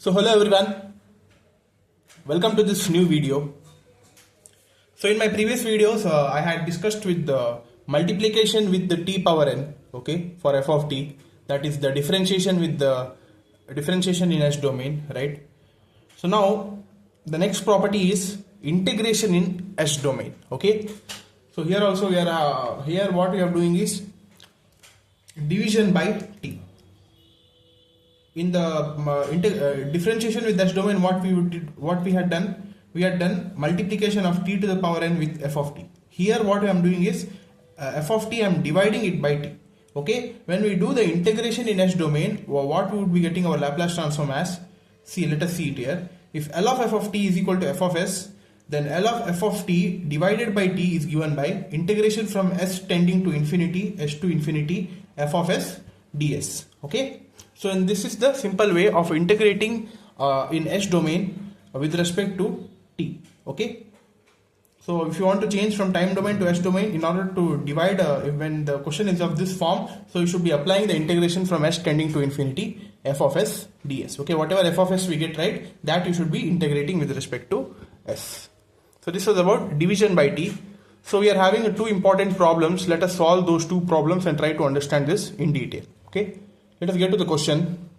So hello everyone, welcome to this new video. So in my previous videos I had discussed with the multiplication with the t power n, okay, for f of t, that is the differentiation with the differentiation in S domain, right? So now the next property is integration in S domain, okay? So here also we are here what we are doing is division by t. In the differentiation with S domain, what we had done multiplication of t to the power n with f of t. Here what I am doing is f of t I am dividing it by t. Okay, when we do the integration in S domain, what we would be getting our Laplace transform as? See, let us see it here. If L of f of t is equal to f of s, then L of f of t divided by t is given by integration from s tending to infinity, s to infinity, f of s ds. Okay. So and this is the simple way of integrating in S domain with respect to t. Okay. So if you want to change from time domain to S domain, in order to divide when the question is of this form, so you should be applying the integration from s tending to infinity, f of s ds. Okay, whatever f of s we get right, that you should be integrating with respect to s. So this was about division by t. So we are having two important problems. Let us solve those two problems and try to understand this in detail. Okay. Let us get to the question.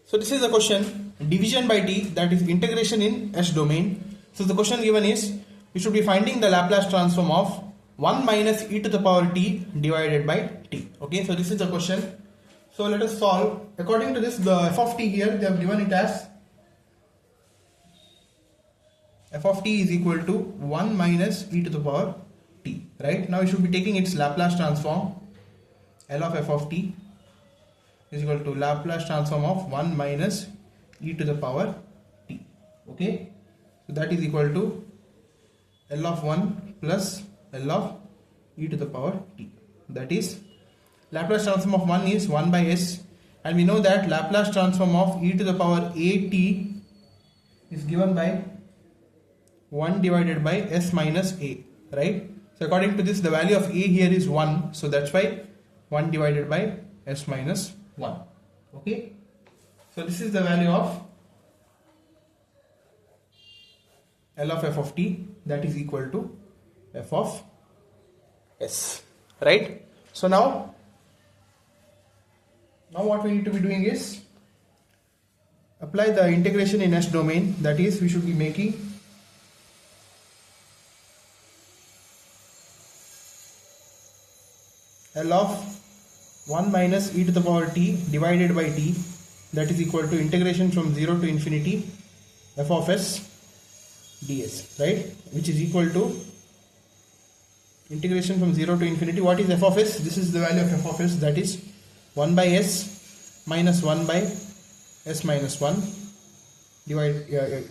So this is the question, division by t, that is integration in S domain. So the question given is, we should be finding the Laplace transform of 1 minus e to the power t divided by t. Okay, so this is the question. So let us solve. According to this, the f of t here, they have given it as f of t is equal to 1 minus e to the power t. Right, now we should be taking its Laplace transform. L of f of t is equal to Laplace transform of 1 minus e to the power t. Okay, so that is equal to L of 1 plus L of e to the power t. That is Laplace transform of 1 is 1 by s, and we know that Laplace transform of e to the power a t is given by 1 divided by s minus a, right? So according to this, the value of a here is 1, so that's why 1 divided by s minus 1. Okay, so this is the value of L of f of t, that is equal to f of s, right? So now what we need to be doing is apply the integration in S domain, that is we should be making L of 1 minus e to the power t divided by t, that is equal to integration from 0 to infinity f of s ds, right, which is equal to integration from 0 to infinity. What is f of s? This is the value of f of s, that is 1 by s minus 1 by s minus 1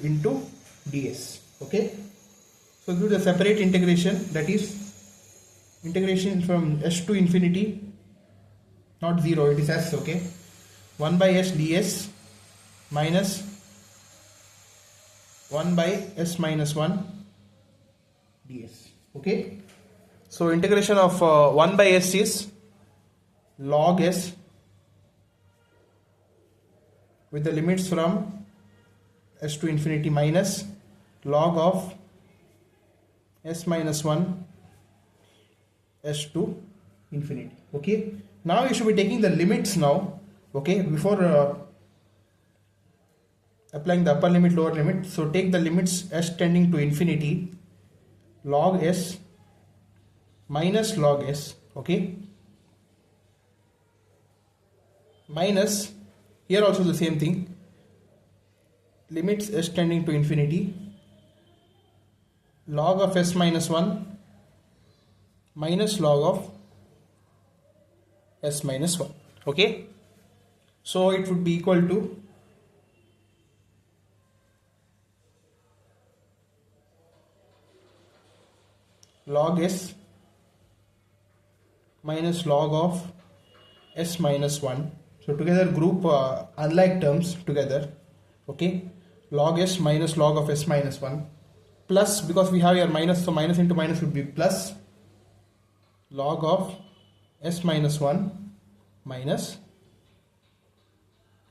into ds. Okay, so do the separate integration, that is integration from s to infinity, not 0, it is s. Okay, 1 by s ds minus 1 by s minus 1 ds. Okay, so integration of 1 by s is log s with the limits from s to infinity minus log of s minus 1 s to infinity. Okay, now you should be taking the limits now. Okay, before applying the upper limit, lower limit, so take the limits s tending to infinity, log s minus log s. Okay, minus, here also the same thing, limits s tending to infinity, log of s minus 1 minus log of s minus 1. Okay, so it would be equal to log s minus log of s minus 1. So together group unlike terms together. Okay, log s minus log of s minus 1 plus, because we have here minus, so minus into minus would be plus log of s minus 1 minus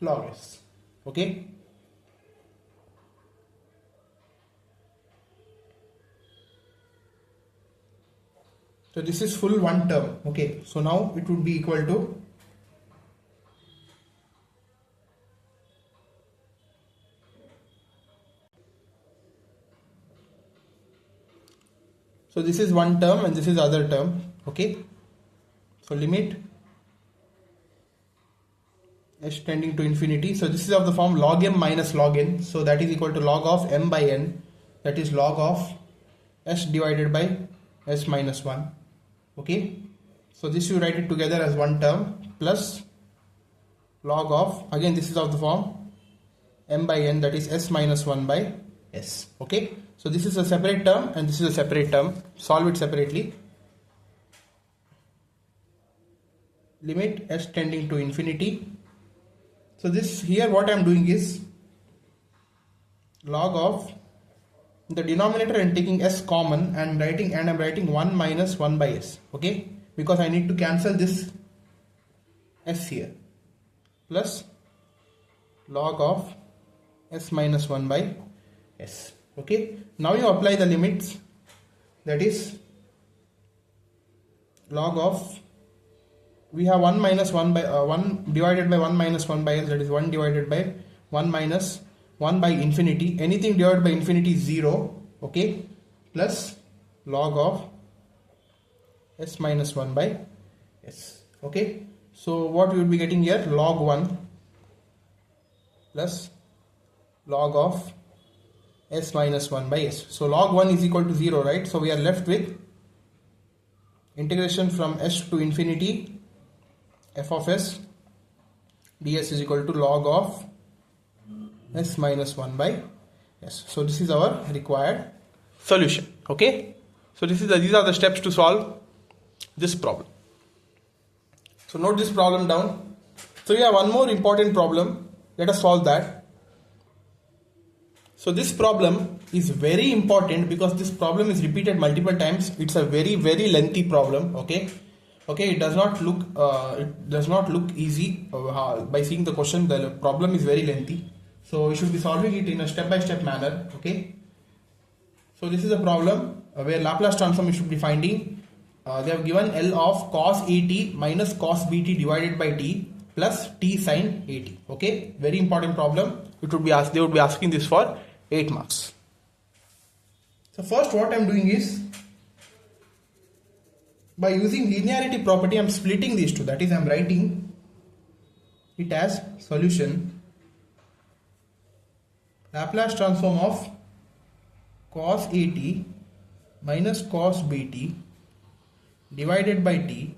log s, Okay. So this is full one term. Okay. So now it would be equal to so this is one term and this is other term. Okay. So limit s tending to infinity. So this is of the form log m minus log n. So that is equal to log of m by n. That is log of s divided by s minus 1. Okay. So this you write it together as one term plus log of, again this is of the form m by n, that is s minus 1 by s. Okay. So this is a separate term and this is a separate term. Solve it separately. Limit s tending to infinity. So this here what I am doing is log of the denominator and taking s common and I am writing 1 minus 1 by s. Okay, because I need to cancel this s here, plus log of s minus 1 by s. Okay, now you apply the limits, that is log of, we have 1 minus 1 by 1 divided by 1 minus 1 by s, that is 1 divided by 1 minus 1 by infinity. Anything divided by infinity is 0. Okay, plus log of s minus 1 by s. Okay, so what we will be getting here, log 1 plus log of s minus 1 by s. So log 1 is equal to 0, right? So we are left with integration from s to infinity f of s ds is equal to log of s minus 1 by s. So this is our required solution. Okay, so these are the steps to solve this problem. So note this problem down. So we have one more important problem. Let us solve that. So this problem is very important because this problem is repeated multiple times. It's a very lengthy problem. Okay, it does not look easy by seeing the question. The problem is very lengthy, so we should be solving it in a step-by-step manner. Okay, so this is a problem where Laplace transform you should be finding. They have given L of cos AT minus cos BT divided by T plus T sin AT. Okay, very important problem. They would be asking this for 8 marks. So first what I am doing is, by using linearity property I am splitting these two, that is I am writing it as solution Laplace transform of cos AT minus cos BT divided by T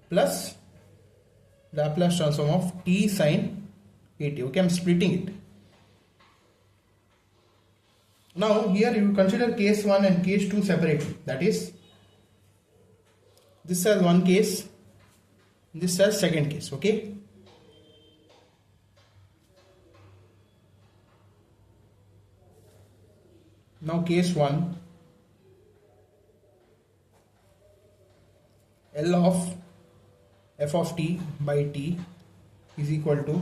plus Laplace transform of T sin AT. Okay, I am splitting it. Now here you consider case 1 and case 2 separately, that is this as one case, this as second case. Okay, now case 1, L of f of t by t is equal to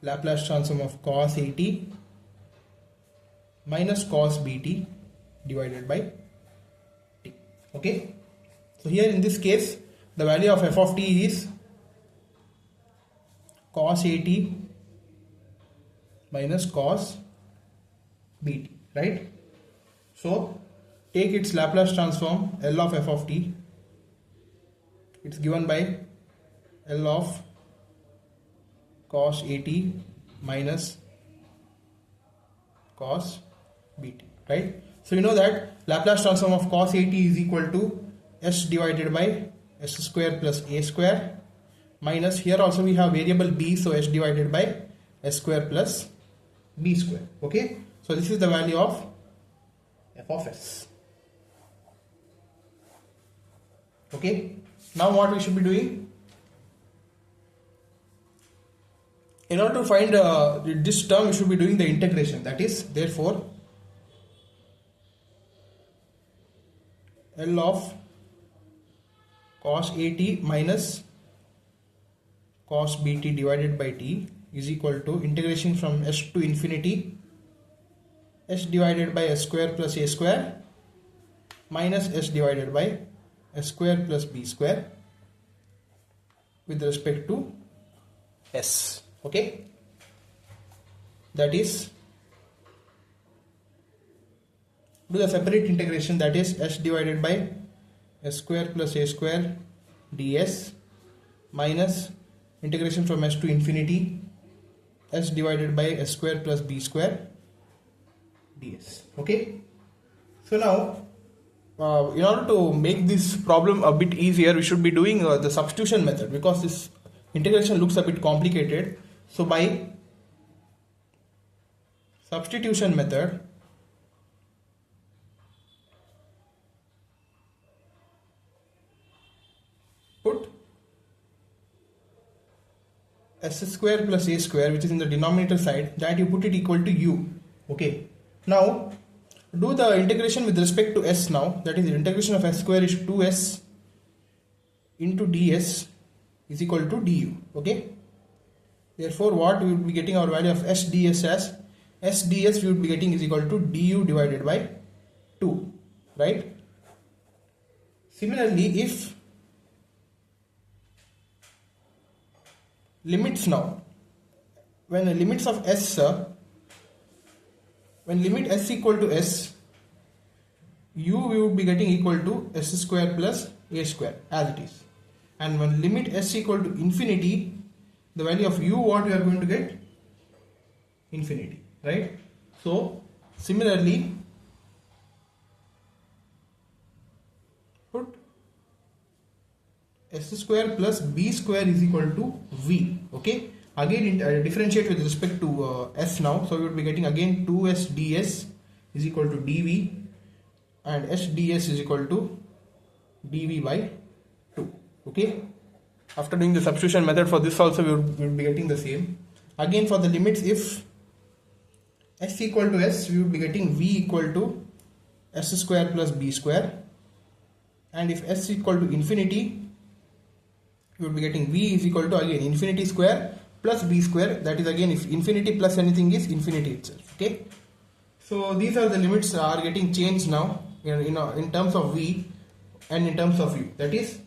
Laplace transform of cos AT minus cos BT divided by t. Okay, so here in this case the value of f of t is cos AT minus cos BT, right? So take its Laplace transform L of f of t. It's given by L of cos AT minus cos BT, right? So you know that Laplace transform of cos AT is equal to s divided by s square plus a square minus, here also we have variable b, so s divided by s square plus b square. Okay, so this is the value of f of s. Okay, now what we should be doing? In order to find this term, we should be doing the integration. That is, therefore, L of cos AT minus cos BT divided by T is equal to integration from s to infinity s divided by s square plus a square minus s divided by s square plus b square with respect to s. Okay, that is, do the separate integration, that is s divided by s square plus a square ds minus integration from s to infinity s divided by s square plus b square ds. Okay, so now in order to make this problem a bit easier, we should be doing the substitution method, because this integration looks a bit complicated. So by substitution method, put s square plus a square, which is in the denominator side, that you put it equal to u. Okay, now do the integration with respect to s now, that is the integration of s square is 2s into ds is equal to du. Okay, therefore what we will be getting our value of s ds as s ds we would be getting is equal to du divided by 2, right? Similarly, if limits now, when the limits of s when limit s equal to s, u we would be getting equal to s square plus a square as it is, and when limit s equal to infinity, the value of u what we are going to get? Infinity, right? So similarly, put s square plus b square is equal to v. Okay, again differentiate with respect to s now, so we would be getting again 2s ds is equal to dv, and s ds is equal to dv by 2. Okay, after doing the substitution method for this also we would be getting the same. Again for the limits, if s equal to s, we would be getting v equal to s square plus b square, and if s equal to infinity, you would be getting v is equal to again infinity square plus b square, that is again if infinity plus anything is infinity itself. Okay, so these are the limits are getting changed now in terms of v and in terms of u, that is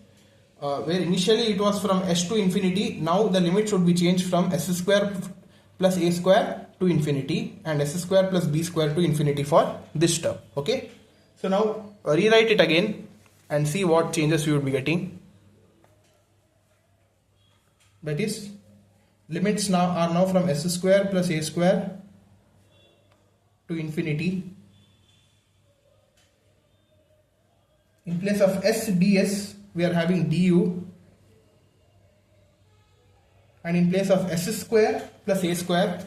where initially it was from s to infinity, now the limit should be changed from s square plus a square to infinity and s square plus b square to infinity for this term. Okay, so now rewrite it again and see what changes we would be getting. That is, limits now are from s square plus a square to infinity. In place of s ds, we are having du, and in place of s square plus a square,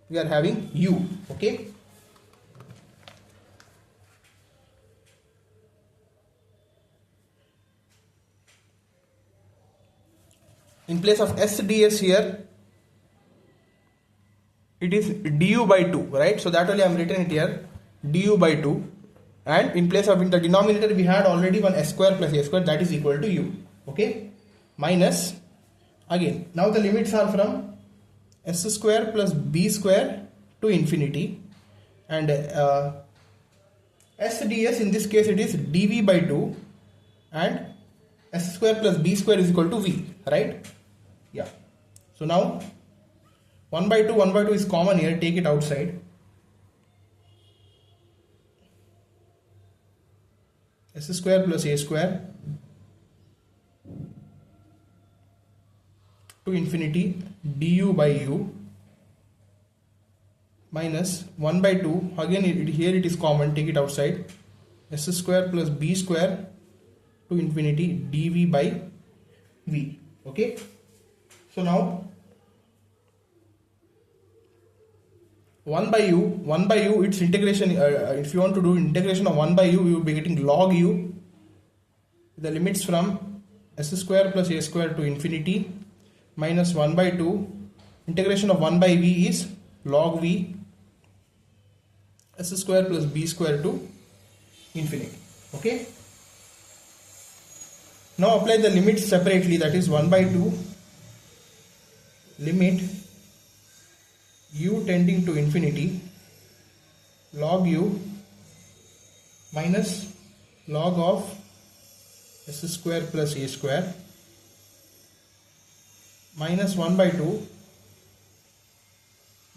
we are having u. Okay, in place of s ds here, it is du by 2, right? So that only I am written it here, du by 2, and in place of in the denominator we had already one s square plus a square, that is equal to u. Okay, minus again now the limits are from s square plus b square to infinity, and s ds in this case it is dv by 2, and s square plus b square is equal to v, right? Yeah, so now 1 by 2 is common here, take it outside. S square plus a square to infinity du by u minus 1 by 2, again here it is common, take it outside, s square plus b square to infinity dv by v. Okay, so now 1 by u, its integration, if you want to do integration of 1 by u, you will be getting log u, the limits from s square plus a square to infinity minus 1 by 2, integration of 1 by v is log v, s square plus b square to infinity. Okay, now apply the limits separately, that is 1 by 2 limit u tending to infinity log u minus log of s square plus a square minus 1 by 2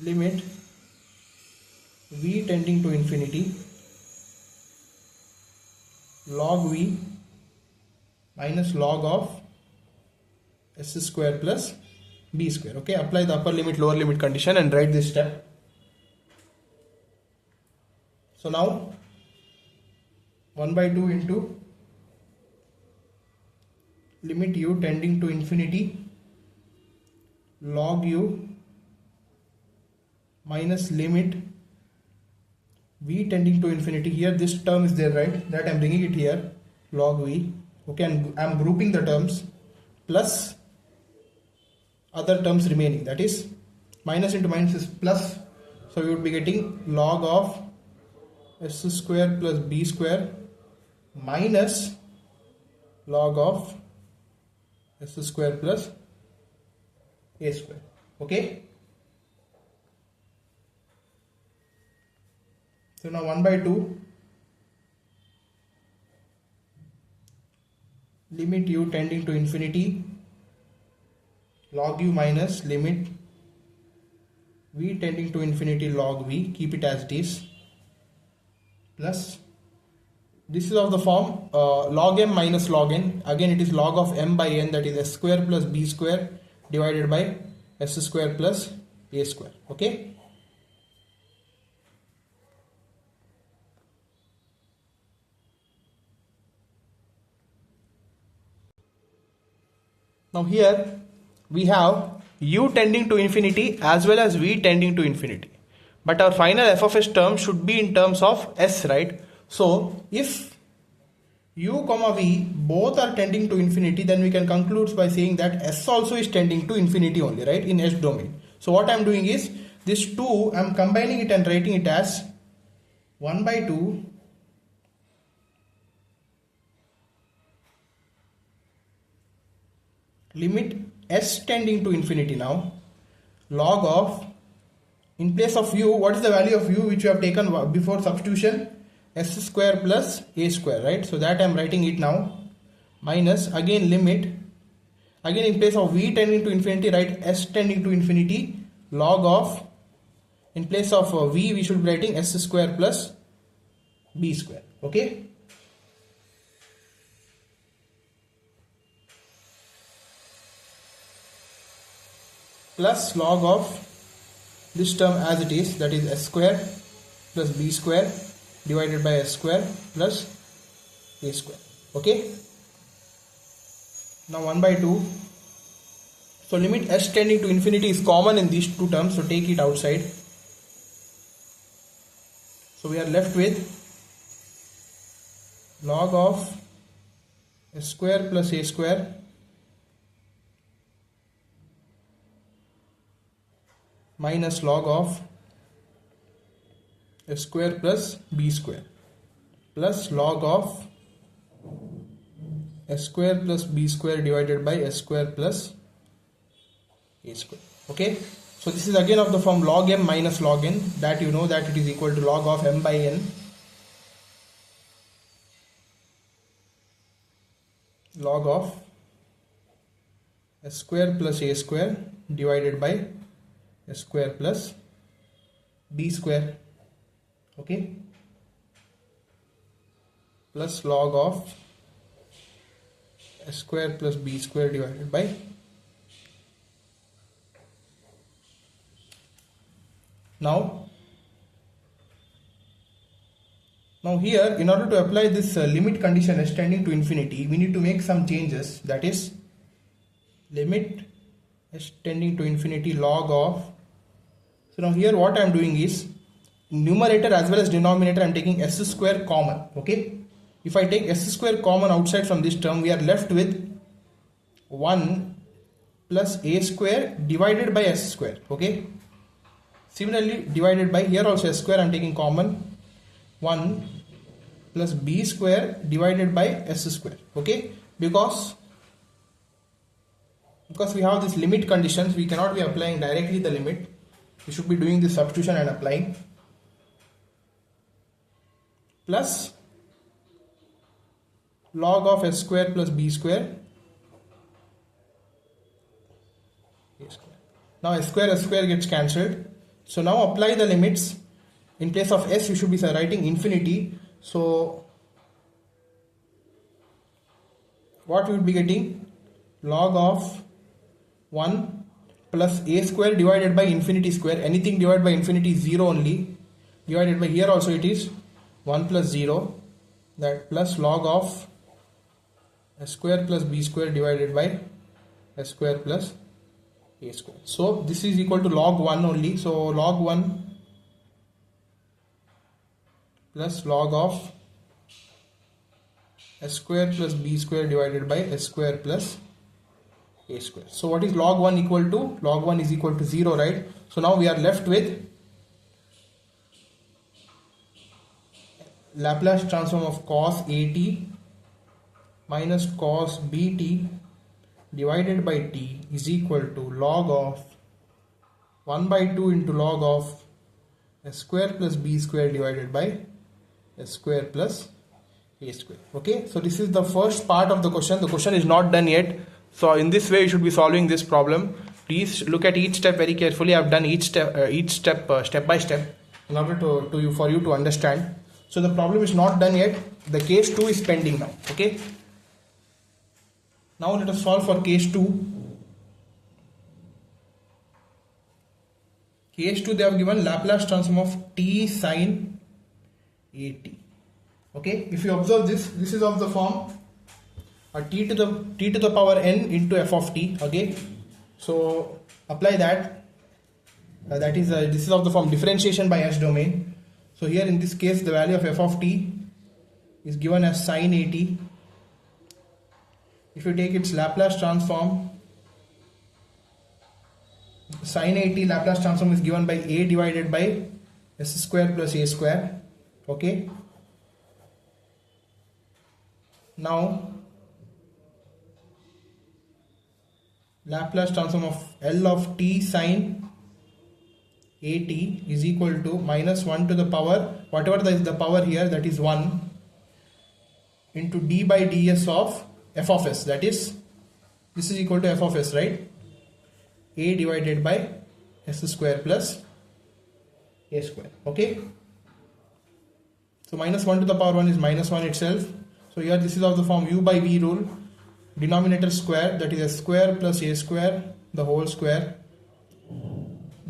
limit v tending to infinity log v minus log of s square plus b square. Okay, apply the upper limit lower limit condition and write this step. So now 1 by 2 into limit u tending to infinity log u minus limit v tending to infinity. Here this term is there, right? That I am bringing it here, log v. Okay, and I am grouping the terms plus other terms remaining, that is minus into minus is plus, so you would be getting log of s square plus b square minus log of s square plus a square. Okay, so now 1 by 2 limit u tending to infinity log u minus limit v tending to infinity log v, keep it as it is, plus this is of the form log m minus log n. Again it is log of m by n, that is s square plus b square divided by s square plus a square. Okay, now here we have u tending to infinity as well as v tending to infinity, but our final f of s term should be in terms of s, right? So if u comma v both are tending to infinity, then we can conclude by saying that s also is tending to infinity only, right, in S domain. So what I am doing is this 2 I am combining it and writing it as 1 by 2 limit s tending to infinity now log of, in place of u, what is the value of u which you have taken before substitution? S square plus a square, right? So that I am writing it now, minus again limit, again in place of v tending to infinity write s tending to infinity log of, in place of v we should be writing s square plus b square. Okay, plus log of this term as it is, that is s square plus b square divided by s square plus a square. Okay, now 1 by 2, so limit s tending to infinity is common in these two terms, so take it outside. So we are left with log of s square plus a square minus log of s square plus b square plus log of s square plus b square divided by s square plus a square. Okay, so this is again of the form log m minus log n, that you know that it is equal to log of m by n log of s square plus a square divided by s square plus b square. Okay, plus log of s square plus b square divided by now here, in order to apply this limit condition s tending to infinity, we need to make some changes, that is limit s tending to infinity log of, so now here what I am doing is numerator as well as denominator I am taking s square common. Okay, if I take s square common outside from this term, we are left with 1 plus a square divided by s square. Okay, similarly divided by, here also s square I am taking common, 1 plus b square divided by s square. Okay, because because we have this limit conditions, we cannot be applying directly the limit. We should be doing this substitution and applying. Plus log of s square plus b square. Now s square gets cancelled. So now apply the limits. In place of s, you should be writing infinity. So what we would be getting? Log of 1 plus a square divided by infinity square. Anything divided by infinity is 0 only. Divided by, here also it is 1 plus 0. That plus log of s square plus b square divided by s square plus a square. So this is equal to log 1 only. So log 1 plus log of s square plus b square divided by s square plus a square. So what is log 1 equal to? Log 1 is equal to 0, right? So now we are left with Laplace transform of cos AT minus cos BT divided by t is equal to log of 1 by 2 into log of s square plus b square divided by s square plus a square. Okay, so this is the first part of the question. The question is not done yet. So in this way you should be solving this problem. Please look at each step very carefully. I have done each step step by step in order for you to understand. So the problem is not done yet. The case 2 is pending now. Okay. Now let us solve for case 2. Case 2, they have given Laplace transform of t sine AT. Okay, if you observe this is of the form t to the power n into f of t. Okay, so apply that. That is this is of the form differentiation by S domain. So here in this case the value of f of t is given as sine AT. If you take its Laplace transform, sine AT Laplace transform is given by a divided by s square plus a square. Okay. Now Laplace transform of L of t sine AT is equal to minus 1 to the power, whatever is the power here, that is 1, into d by ds of f of s, that is, this is equal to f of s, right? A divided by s square plus a square. Okay. So minus 1 to the power 1 is minus 1 itself. So here this is of the form u by v rule. Denominator square, that is s square plus a square, the whole square.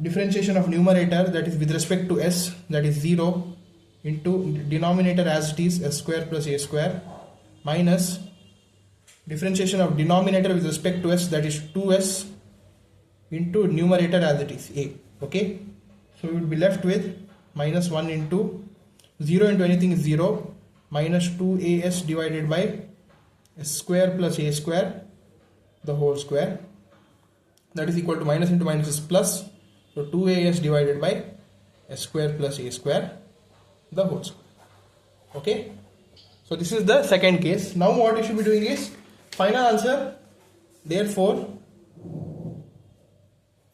Differentiation of numerator, that is with respect to s, that is 0, into denominator as it is, s square plus a square, minus differentiation of denominator with respect to s, that is 2s, into numerator as it is, a. Okay, so we will be left with minus 1 into 0 into anything is 0, minus 2as divided by s square plus a square, the whole square, that is equal to minus into minus is plus. So 2as divided by s square plus a square, the whole square. Okay. So this is the second case. Now what you should be doing is final answer. Therefore,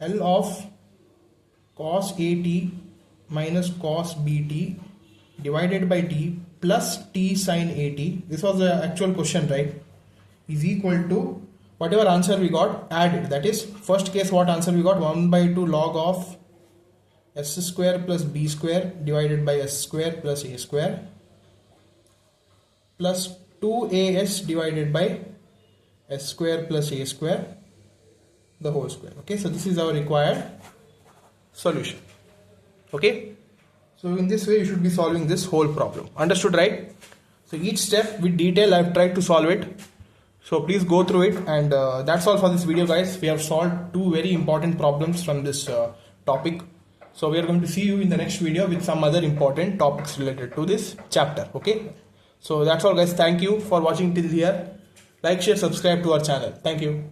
L of cos AT minus cos BT divided by t plus t sine AT. This was the actual question, right? Is equal to whatever answer we got added. That is, first case what answer we got, 1 by 2 log of s square plus b square divided by s square plus a square plus 2as divided by s square plus a square, the whole square. Okay, so this is our required solution. Okay, so in this way you should be solving this whole problem. Understood, right? So each step with detail I have tried to solve it. So please go through it, and that's all for this video, guys. We have solved 2 very important problems from this topic. So we are going to see you in the next video with some other important topics related to this chapter. Okay, so that's all, guys. Thank you for watching till here. Like, share, subscribe to our channel. Thank you.